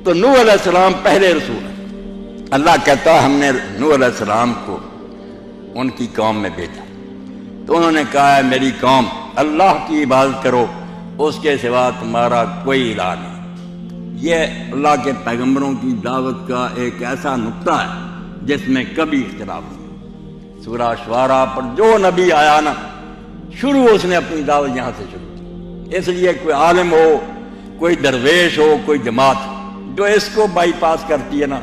تو نوح علیہ السلام پہلے رسول ہیں۔ اللہ کہتا ہے ہم نے نوح علیہ السلام کو ان کی قوم میں بھیجا، تو انہوں نے کہا ہے میری قوم اللہ کی عبادت کرو، اس کے سوا تمہارا کوئی الہ نہیں۔ یہ اللہ کے پیغمبروں کی دعوت کا ایک ایسا نقطہ ہے جس میں کبھی اختلاف نہیں۔ سورہ شعراء پر جو نبی آیا نا، شروع اس نے اپنی دعوت یہاں سے شروع کی۔ اس لیے کوئی عالم ہو، کوئی درویش ہو، کوئی جماعت ہو جو اس کو بائی پاس کرتی ہے نا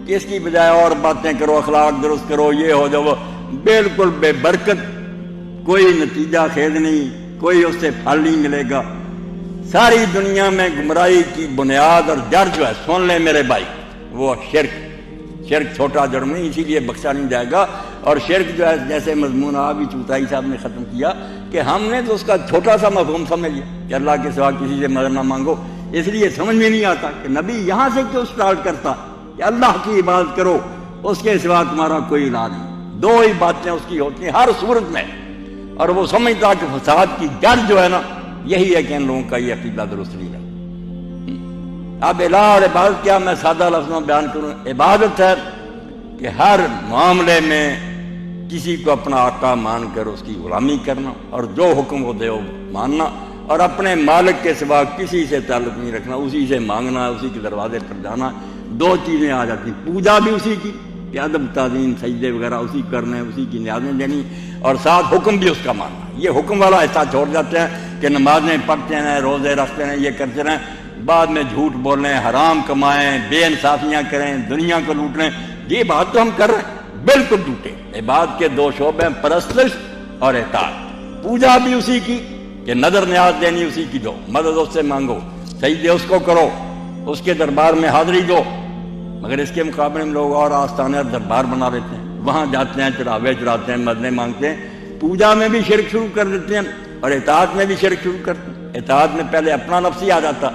کہ اس کی بجائے اور باتیں کرو، اخلاق درست کرو، یہ ہو جاؤ، بالکل بے برکت، کوئی نتیجہ خیز نہیں، کوئی اس سے پھل نہیں ملے گا۔ ساری دنیا میں گمراہی کی بنیاد اور جڑ جو ہے، سن لیں میرے بھائی، وہ شرک چھوٹا جرم نہیں، اسی لیے بخشا نہیں جائے گا۔ اور شرک جو ہے جیسے مضمون ابھی چوتائی صاحب نے ختم کیا کہ ہم نے تو اس کا چھوٹا سا مفہوم سمجھ لیا کہ اللہ کے سوا کسی سے مدد نہ مانگو، اس لیے سمجھ میں نہیں آتا کہ نبی یہاں سے کیوں سٹارٹ کرتا کہ اللہ کی عبادت کرو، اس کے سوا تمہارا کوئی الہ نہیں۔ دو ہی باتیں اس کی ہوتی ہیں ہر صورت میں، اور وہ سمجھتا کہ فساد کی جڑ جو ہے نا یہی ہے کہ ان لوگوں کا یہ عقیدہ درست نہیں ہے۔ اب الہ اور عبادت کیا، میں سادہ لفظوں میں بیان کروں۔ عبادت ہے کہ ہر معاملے میں کسی کو اپنا آقا مان کر اس کی غلامی کرنا، اور جو حکم وہ دے وہ ماننا، اور اپنے مالک کے سوا کسی سے تعلق نہیں رکھنا، اسی سے مانگنا، اسی کے دروازے پر جانا۔ دو چیزیں آ جاتی، پوجا بھی اسی کی کہ ادب تعظیم سجدے وغیرہ اسی کرنے، اسی کی نیازیں دینی، اور ساتھ حکم بھی اس کا ماننا۔ یہ حکم والا حصہ چھوڑ جاتے ہیں کہ نمازیں پڑھتے ہیں، روزے رکھتے ہیں، یہ کرتے رہیں، بعد میں جھوٹ بولیں، حرام کمائیں، بے انصافیاں کریں، دنیا کو لوٹ لیں۔ یہ بات تو ہم کر رہے ہیں، بالکل ٹوٹے۔ عبادت کے دو شعبے ہیں، پرستش اور اطاعت۔ پوجا بھی اسی کی کہ نظر نیاز دینی اسی کی، دو مدد اس سے مانگو، سجدے اس کو کرو، اس کے دربار میں حاضری دو۔ مگر اس کے مقابلے میں لوگ اور آستانے اور دربار بنا لیتے ہیں، وہاں جاتے ہیں، چڑھاوے چڑھاتے ہیں، مددیں مانگتے ہیں۔ پوجا میں بھی شرک شروع کر دیتے ہیں اور اطاعت میں بھی شرک شروع کرتے ہیں۔ اطاعت میں پہلے اپنا نفس ہی آ جاتا،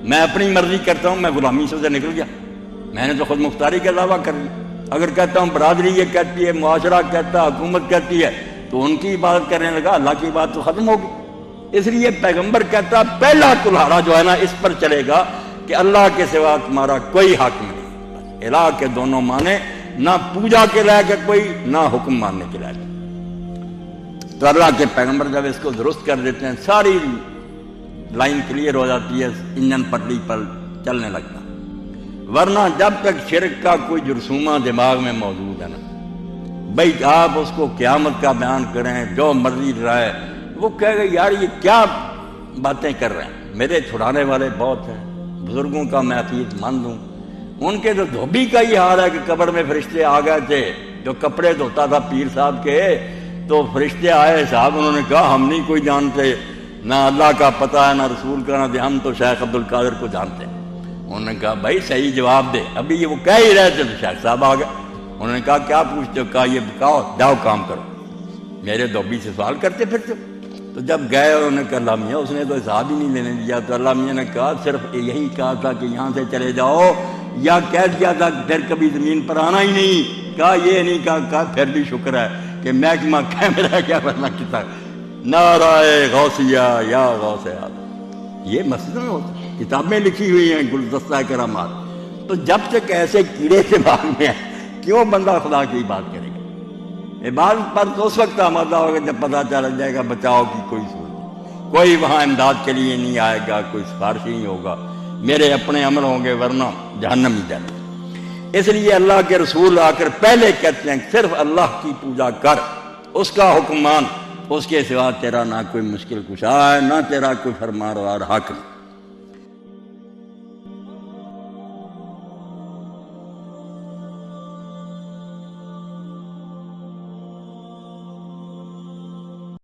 میں اپنی مرضی کرتا ہوں، میں غلامی سے نکل گیا، میں نے تو خود مختاری کا دعویٰ کر لیا۔ اگر کہتا ہوں برادری یہ کہتی ہے، معاشرہ کہتا ہے، حکومت کہتی ہے، تو ان کی عبادت کرنے لگا، اللہ کی بات تو ختم ہوگی۔ اس لیے پیغمبر کہتا پہلا کلہاڑا جو ہے نا اس پر چلے گا کہ اللہ کے سوا تمہارا کوئی حاکم نہیں۔ الہ کے دونوں معنی، نہ پوجا کے لائق ہے کوئی، نہ حکم ماننے کے لائق۔ تو اللہ کے پیغمبر جب اس کو درست کر دیتے ہیں، ساری لائن کلیئر ہو جاتی ہے، انجن پٹری پر چلنے لگتا۔ ورنہ جب تک شرک کا کوئی جرثومہ دماغ میں موجود ہے نا، بھائی آپ اس کو قیامت کا بیان کریں، جو مرضی رائے، وہ کہے گا یار یہ کیا باتیں کر رہے ہیں، میرے چھڑانے والے بہت ہیں، بزرگوں کا میں عقید مند ہوں۔ ان کے تو دھوبی کا یہ حال ہے کہ قبر میں فرشتے آ گئے تھے، جو کپڑے دھوتا تھا پیر صاحب کے، تو فرشتے آئے صاحب، انہوں نے کہا ہم نہیں کوئی جانتے، نہ اللہ کا پتہ ہے، نہ رسول کا، نہ ہم تو شیخ عبد القادر کو جانتے ہیں۔ انہوں نے کہا بھائی صحیح جواب دے، ابھی یہ وہ کہہ ہی رہے تھے تو شیخ صاحب آ گئے۔ انہوں نے کہا کیا پوچھتے ہو؟ کہا یہ بتاؤ، جاؤ کام کرو، میرے دھوبی سے سوال کرتے پھرتے۔ تو جب گئے انہوں نے کہا اللہ میاں اس نے تو حساب ہی نہیں لینے دیا۔ تو اللہ میاں نے کہا صرف یہی کہا تھا کہ یہاں سے چلے جاؤ، یا کہہ دیا تھا کہ پھر کبھی زمین پر آنا ہی نہیں؟ کہا یہ نہیں کہا پھر بھی شکر ہے کہ محکمہ کیمرہ کیا بننا کتا نعرہ غوثیہ یا غوث اعظم۔ یہ مسئلہ میں ہوتا ہے، کتابیں لکھی ہوئی ہیں گلدستہ کرامات۔ تو جب تک ایسے کیڑے دماغ میں ہیں، کیوں بندہ خدا کی بات کرے گا؟ عبادت پر تو اس وقت آمادہ ہوگا جب پتہ چل جائے گا بچاؤ کی کوئی صورت نہیں، کوئی وہاں امداد کے لیے نہیں آئے گا، کوئی سفارش نہیں ہوگا، میرے اپنے عمل ہوں گے، ورنہ جہنم ہی جانا۔ اس لیے اللہ کے رسول آ کر پہلے کہتے ہیں صرف اللہ کی پوجا کر، اس کا حکم مان، اس کے سوا تیرا نہ کوئی مشکل کشا ہے، نہ تیرا کوئی فرمانروار حاکم۔